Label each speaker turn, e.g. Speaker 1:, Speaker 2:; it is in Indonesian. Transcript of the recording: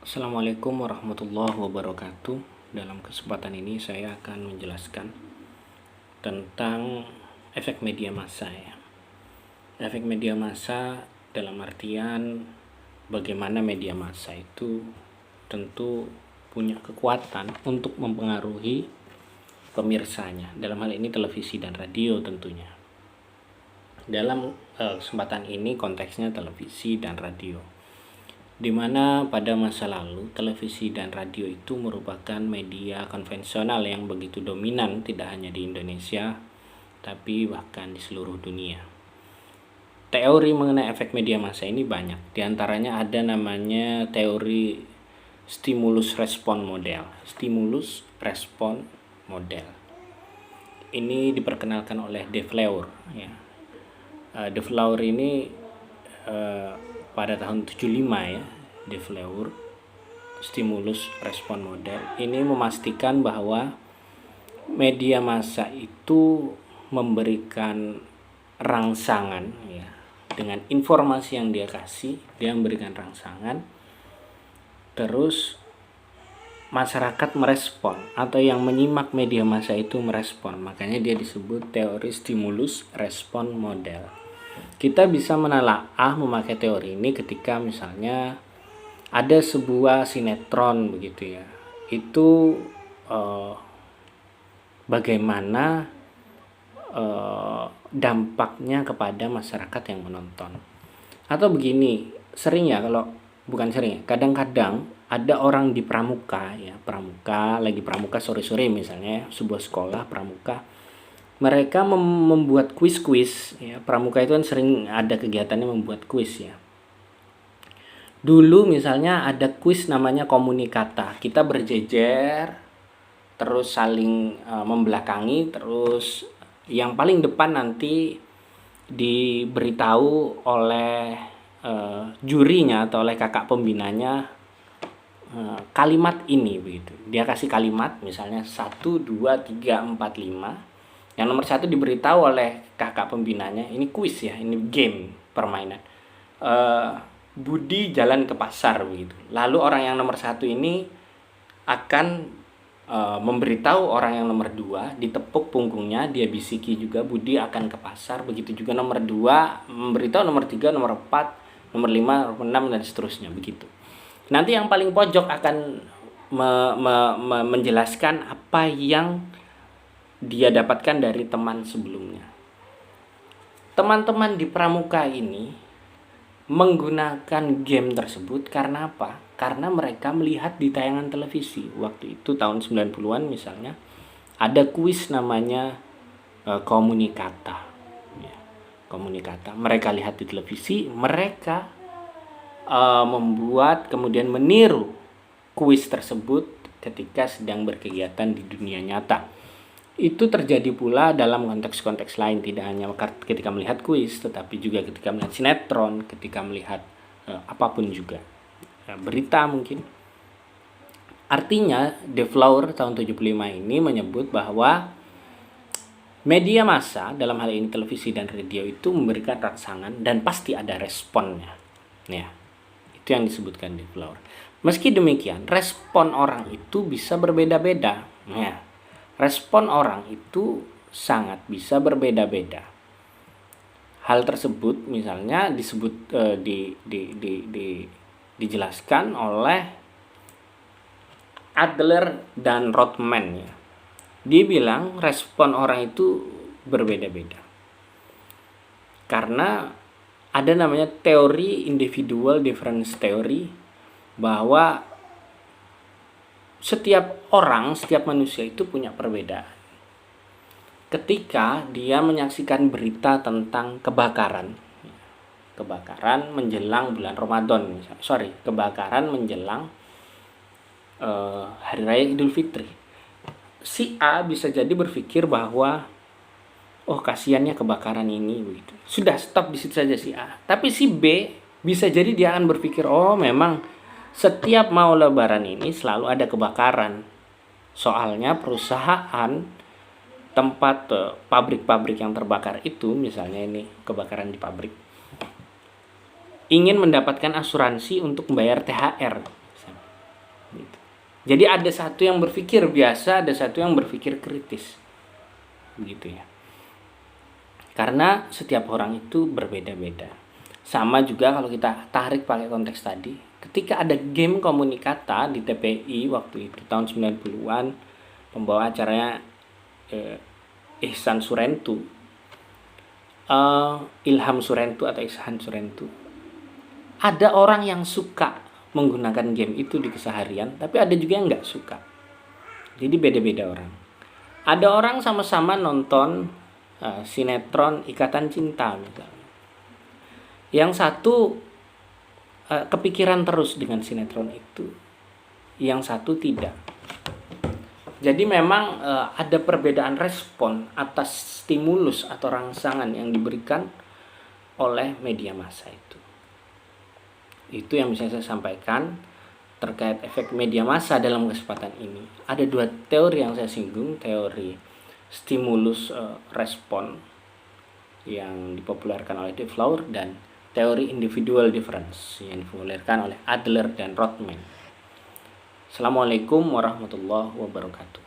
Speaker 1: Assalamualaikum warahmatullahi wabarakatuh. Dalam kesempatan ini saya akan menjelaskan tentang efek media massa ya. Efek media massa dalam artian bagaimana media massa itu tentu punya kekuatan untuk mempengaruhi pemirsanya. Dalam hal ini televisi dan radio tentunya. Dalam kesempatan ini konteksnya televisi dan radio, di mana pada masa lalu televisi dan radio itu merupakan media konvensional yang begitu dominan tidak hanya di Indonesia tapi bahkan di seluruh dunia. Teori mengenai efek media massa ini banyak. Di antaranya ada namanya teori stimulus respon model. Stimulus respon model. Ini diperkenalkan oleh De Fleur ya. De Fleur ini pada tahun 75 ya, De Fleur, stimulus respon model ini memastikan bahwa media massa itu memberikan rangsangan ya. Dengan informasi yang dia kasih, dia memberikan rangsangan, terus masyarakat merespon atau yang menyimak media massa itu merespon. Makanya dia disebut teori stimulus respon model. Kita bisa menelaah memakai teori ini ketika misalnya ada sebuah sinetron begitu ya. Itu bagaimana dampaknya kepada masyarakat yang menonton. Atau begini, sering ya, kalau bukan sering ya, kadang-kadang ada orang di pramuka ya, lagi pramuka sore-sore misalnya, sebuah sekolah pramuka. Mereka membuat kuis-kuis ya. Pramuka itu kan sering ada kegiatannya membuat kuis ya. Dulu misalnya ada kuis namanya komunikata. Kita berjejer terus saling membelakangi, terus yang paling depan nanti diberitahu oleh jurinya atau oleh kakak pembinanya kalimat ini begitu. Dia kasih kalimat misalnya 1, 2, 3, 4, 5. Yang nomor 1 diberitahu oleh kakak pembinanya, ini kuis ya, ini game permainan. Budi jalan ke pasar begitu. Lalu orang yang nomor 1 ini akan memberitahu orang yang nomor 2, ditepuk punggungnya, dia bisiki juga, Budi akan ke pasar. Begitu juga nomor 2 memberitahu nomor 3, nomor 4, nomor 5, nomor 6 dan seterusnya begitu. Nanti yang paling pojok akan menjelaskan apa yang dia dapatkan dari teman sebelumnya. Teman-teman di pramuka ini menggunakan game tersebut karena apa? Karena mereka melihat di tayangan televisi. Waktu itu tahun 90-an misalnya, ada kuis namanya komunikata. Ya, komunikata. Mereka lihat di televisi, mereka membuat kemudian meniru kuis tersebut ketika sedang berkegiatan di dunia nyata. Itu terjadi pula dalam konteks-konteks lain, tidak hanya ketika melihat kuis, tetapi juga ketika melihat sinetron, ketika melihat apapun juga, berita mungkin. Artinya De Fleur tahun 75 ini menyebut bahwa media massa, dalam hal ini televisi dan radio, itu memberikan rangsangan dan pasti ada responnya ya. Itu yang disebutkan De Fleur. Meski demikian, respon orang itu bisa berbeda-beda ya. Respon orang itu sangat bisa berbeda-beda. Hal tersebut misalnya disebut dijelaskan oleh Adler dan Rothman ya. Dia bilang respon orang itu berbeda-beda. Karena ada namanya teori individual difference theory, bahwa setiap orang, setiap manusia itu punya perbedaan. Ketika dia menyaksikan berita tentang kebakaran menjelang bulan Ramadan, kebakaran menjelang Hari Raya Idul Fitri, si A bisa jadi berpikir bahwa oh kasihannya kebakaran ini begitu. Sudah stop di situ saja si A. Tapi si B bisa jadi dia akan berpikir oh memang setiap mau lebaran ini selalu ada kebakaran. Soalnya perusahaan tempat pabrik-pabrik yang terbakar itu, misalnya ini kebakaran di pabrik, ingin mendapatkan asuransi untuk membayar THR. Gitu. Jadi ada satu yang berpikir biasa, ada satu yang berpikir kritis, begitu ya. Karena setiap orang itu berbeda-beda. Sama juga kalau kita tarik pakai konteks tadi, ketika ada game Komunikata di TPI waktu itu tahun 90-an, pembawa acaranya Ihsan Surentu, Ilham Surentu atau Ihsan Surentu. Ada orang yang suka menggunakan game itu di keseharian, tapi ada juga yang nggak suka. Jadi beda-beda orang. Ada orang sama-sama nonton sinetron Ikatan Cinta misalnya. Yang satu kepikiran terus dengan sinetron itu, yang satu tidak. Jadi memang ada perbedaan respon atas stimulus atau rangsangan yang diberikan oleh media massa itu. Itu yang bisa saya sampaikan terkait efek media massa dalam kesempatan ini. Ada dua teori yang saya singgung, teori stimulus respon yang dipopulerkan oleh De Fleur dan teori individual difference yang dipopulerkan oleh Adler dan Rothman. Assalamualaikum warahmatullahi wabarakatuh.